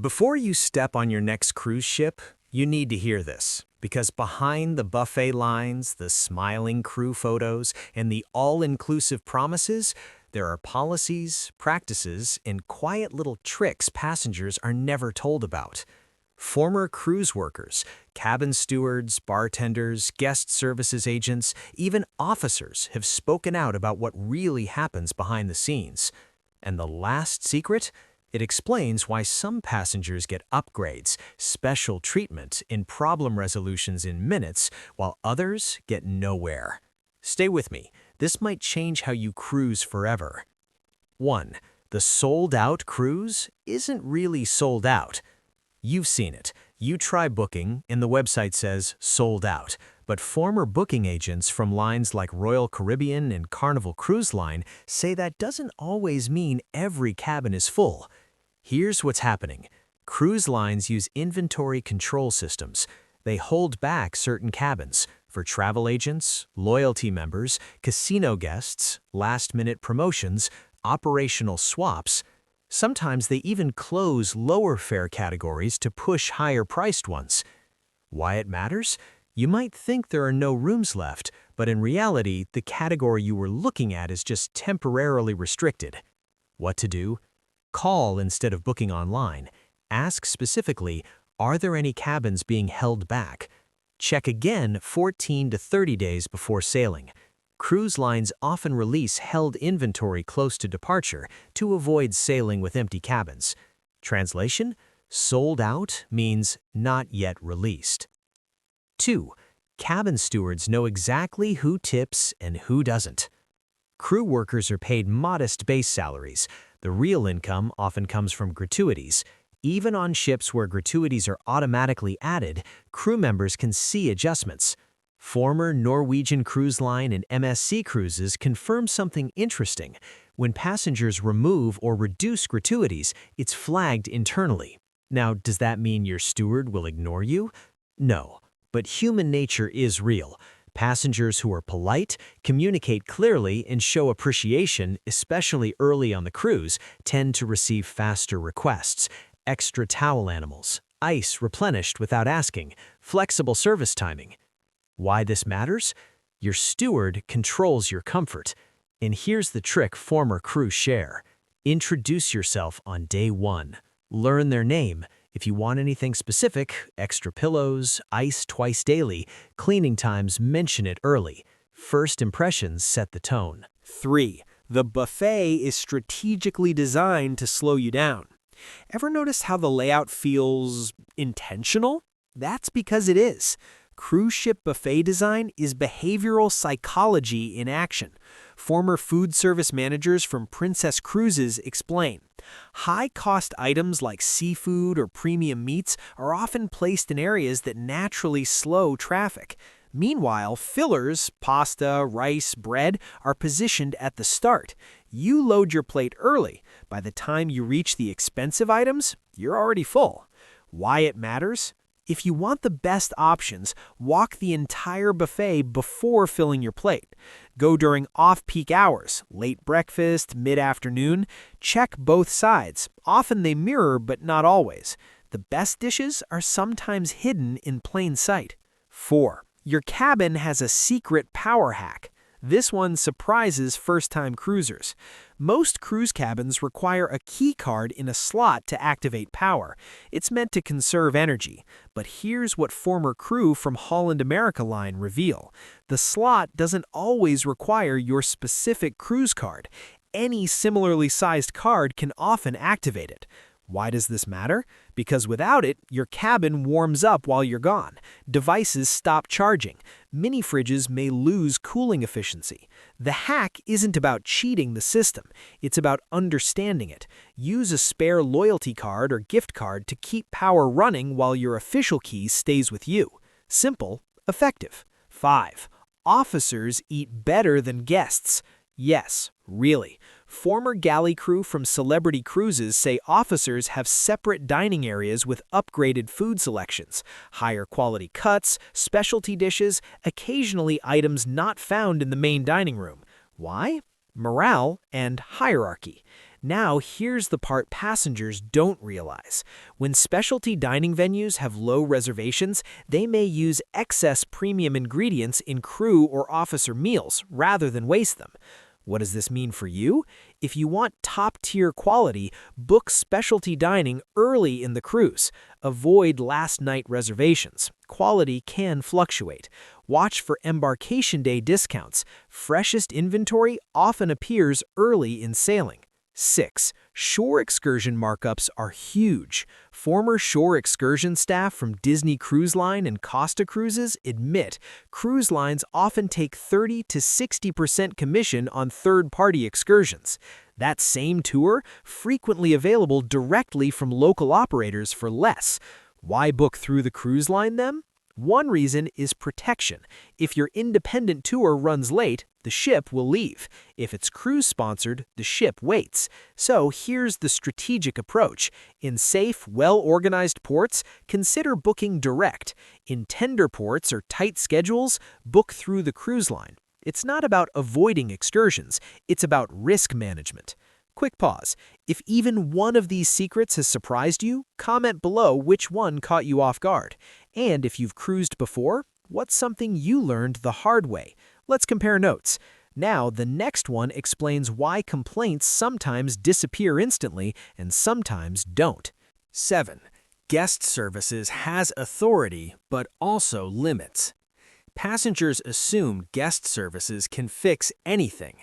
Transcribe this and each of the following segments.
Before you step on your next cruise ship, you need to hear this, because behind the buffet lines, the smiling crew photos, and the all-inclusive promises, there are policies, practices, and quiet little tricks passengers are never told about. Former cruise workers, cabin stewards, bartenders, guest services agents, even officers have spoken out about what really happens behind the scenes. And the last secret? It explains why some passengers get upgrades, special treatment, and problem resolutions in minutes, while others get nowhere. Stay with me. This might change how you cruise forever. 1. The sold-out cruise isn't really sold out. You've seen it. You try booking, and the website says sold out. But former booking agents from lines like Royal Caribbean and Carnival Cruise Line say that doesn't always mean every cabin is full. Here's what's happening. Cruise lines use inventory control systems. They hold back certain cabins for travel agents, loyalty members, casino guests, last-minute promotions, operational swaps. Sometimes they even close lower fare categories to push higher-priced ones. Why it matters? You might think there are no rooms left, but in reality, the category you were looking at is just temporarily restricted. What to do? Call instead of booking online. Ask specifically, are there any cabins being held back? Check again 14 to 30 days before sailing. Cruise lines often release held inventory close to departure to avoid sailing with empty cabins. Translation: sold out means not yet released. 2. Cabin stewards know exactly who tips and who doesn't. Crew workers are paid modest base salaries. The real income often comes from gratuities. Even on ships where gratuities are automatically added, crew members can see adjustments. Former Norwegian Cruise Line and MSC cruises confirm something interesting. When passengers remove or reduce gratuities, it's flagged internally. Now, does that mean your steward will ignore you? No, but human nature is real. Passengers who are polite, communicate clearly, and show appreciation, especially early on the cruise, tend to receive faster requests. Extra towel animals, ice replenished without asking, flexible service timing. Why this matters? Your steward controls your comfort. And here's the trick former crew share. Introduce yourself on day 1. Learn their name. If you want anything specific, extra pillows, ice twice daily, cleaning times, mention it early. First impressions set the tone. 3. The buffet is strategically designed to slow you down. Ever notice how the layout feels intentional? That's because it is. Cruise ship buffet design is behavioral psychology in action. Former food service managers from Princess Cruises explain. High-cost items like seafood or premium meats are often placed in areas that naturally slow traffic. Meanwhile, fillers, pasta, rice, bread, are positioned at the start. You load your plate early. By the time you reach the expensive items, you're already full. Why it matters? If you want the best options, walk the entire buffet before filling your plate. Go during off-peak hours, late breakfast, mid-afternoon. Check both sides. Often they mirror, but not always. The best dishes are sometimes hidden in plain sight. 4. Your cabin has a secret power hack. This one surprises first-time cruisers. Most cruise cabins require a key card in a slot to activate power. It's meant to conserve energy. But here's what former crew from Holland America Line reveal. The slot doesn't always require your specific cruise card. Any similarly sized card can often activate it. Why does this matter? Because without it, your cabin warms up while you're gone. Devices stop charging. Mini fridges may lose cooling efficiency. The hack isn't about cheating the system. It's about understanding it. Use a spare loyalty card or gift card to keep power running while your official key stays with you. Simple, effective. 5. Officers eat better than guests. Yes, really. Former galley crew from Celebrity Cruises say officers have separate dining areas with upgraded food selections, higher quality cuts, specialty dishes, occasionally items not found in the main dining room. Why? Morale and hierarchy. Now, here's the part passengers don't realize. When specialty dining venues have low reservations, they may use excess premium ingredients in crew or officer meals rather than waste them. What does this mean for you? If you want top-tier quality, book specialty dining early in the cruise. Avoid last-night reservations. Quality can fluctuate. Watch for embarkation day discounts. Freshest inventory often appears early in sailing. 6. Shore excursion markups are huge. Former shore excursion staff from Disney Cruise Line and Costa Cruises admit cruise lines often take 30 to 60% commission on third-party excursions. That same tour frequently available directly from local operators for less. Why book through the cruise line then? One reason is protection. If your independent tour runs late, the ship will leave. If it's cruise-sponsored, the ship waits. So here's the strategic approach. In safe, well-organized ports, consider booking direct. In tender ports or tight schedules, book through the cruise line. It's not about avoiding excursions, it's about risk management. Quick pause. If even one of these secrets has surprised you, comment below which one caught you off guard. And if you've cruised before, what's something you learned the hard way? Let's compare notes. Now, the next one explains why complaints sometimes disappear instantly and sometimes don't. 7. Guest services has authority, but also limits. Passengers assume guest services can fix anything.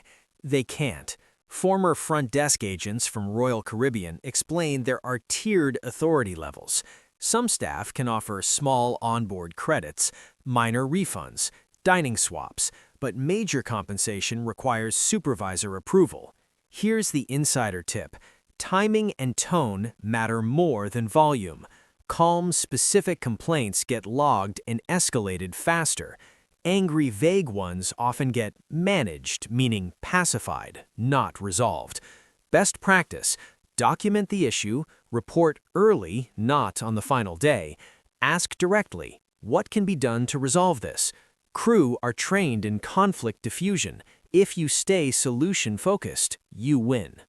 They can't. Former front desk agents from Royal Caribbean explain there are tiered authority levels. Some staff can offer small onboard credits, minor refunds, dining swaps, but major compensation requires supervisor approval. Here's the insider tip. Timing and tone matter more than volume. Calm, specific complaints get logged and escalated faster. Angry, vague ones often get managed, meaning pacified, not resolved. Best practice: document the issue, report early, not on the final day. Ask directly, what can be done to resolve this? Crew are trained in conflict diffusion. If you stay solution-focused, you win.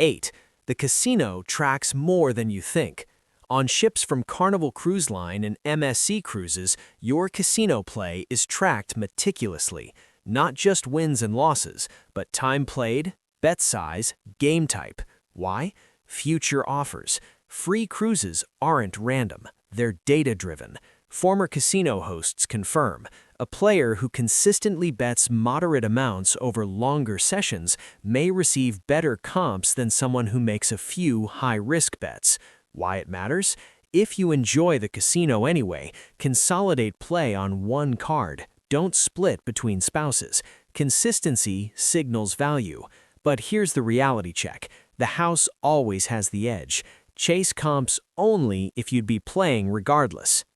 8. The casino tracks more than you think. On ships from Carnival Cruise Line and MSC Cruises, your casino play is tracked meticulously. Not just wins and losses, but time played, bet size, game type. Why? Future offers. Free cruises aren't random. They're data-driven. Former casino hosts confirm. A player who consistently bets moderate amounts over longer sessions may receive better comps than someone who makes a few high-risk bets. Why it matters? If you enjoy the casino anyway, consolidate play on one card. Don't split between spouses. Consistency signals value. But here's the reality check. The house always has the edge. Chase comps only if you'd be playing regardless.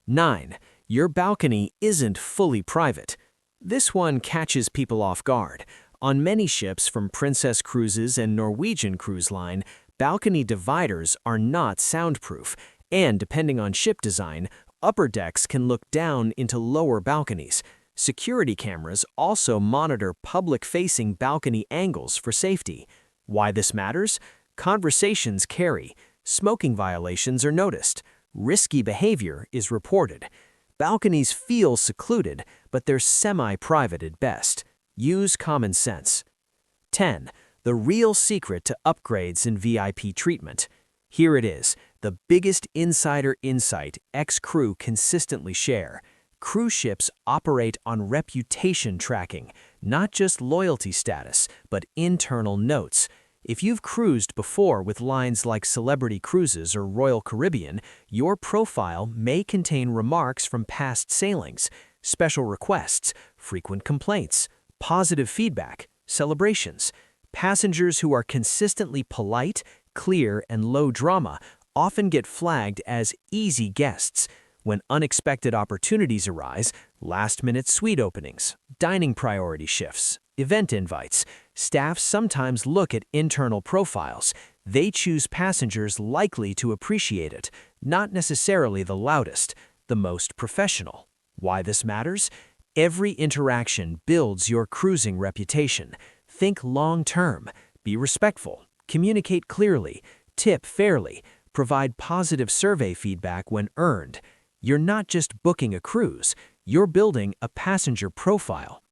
9. Your balcony isn't fully private. This one catches people off guard. On many ships from Princess Cruises and Norwegian Cruise Line, balcony dividers are not soundproof, and depending on ship design, upper decks can look down into lower balconies. Security cameras also monitor public-facing balcony angles for safety. Why this matters? Conversations carry. Smoking violations are noticed. Risky behavior is reported. Balconies feel secluded, but they're semi-private at best. Use common sense. 10. The real secret to upgrades and VIP treatment. Here it is, the biggest insider insight ex-crew consistently share. Cruise ships operate on reputation tracking, not just loyalty status, but internal notes. If you've cruised before with lines like Celebrity Cruises or Royal Caribbean, your profile may contain remarks from past sailings, special requests, frequent complaints, positive feedback, celebrations. Passengers who are consistently polite, clear, and low drama often get flagged as easy guests. When unexpected opportunities arise, last-minute suite openings, dining priority shifts, event invites, staff sometimes look at internal profiles. They choose passengers likely to appreciate it, not necessarily the loudest, the most professional. Why this matters? Every interaction builds your cruising reputation. Think long-term, be respectful, Communicate clearly, tip fairly, provide positive survey feedback when earned. You're not just booking a cruise, you're building a passenger profile.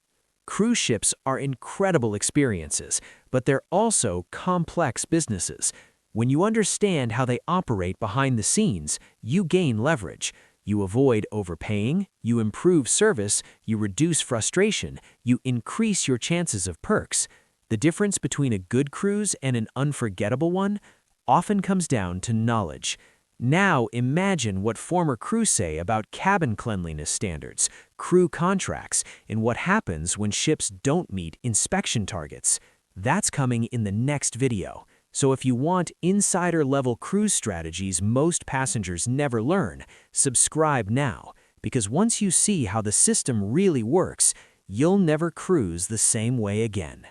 Cruise ships are incredible experiences, but they're also complex businesses. When you understand how they operate behind the scenes, you gain leverage. You avoid overpaying, you improve service, you reduce frustration, you increase your chances of perks. The difference between a good cruise and an unforgettable one often comes down to knowledge. Now imagine what former crews say about cabin cleanliness standards, crew contracts, and what happens when ships don't meet inspection targets. That's coming in the next video. So if you want insider-level cruise strategies most passengers never learn, subscribe now, because once you see how the system really works, you'll never cruise the same way again.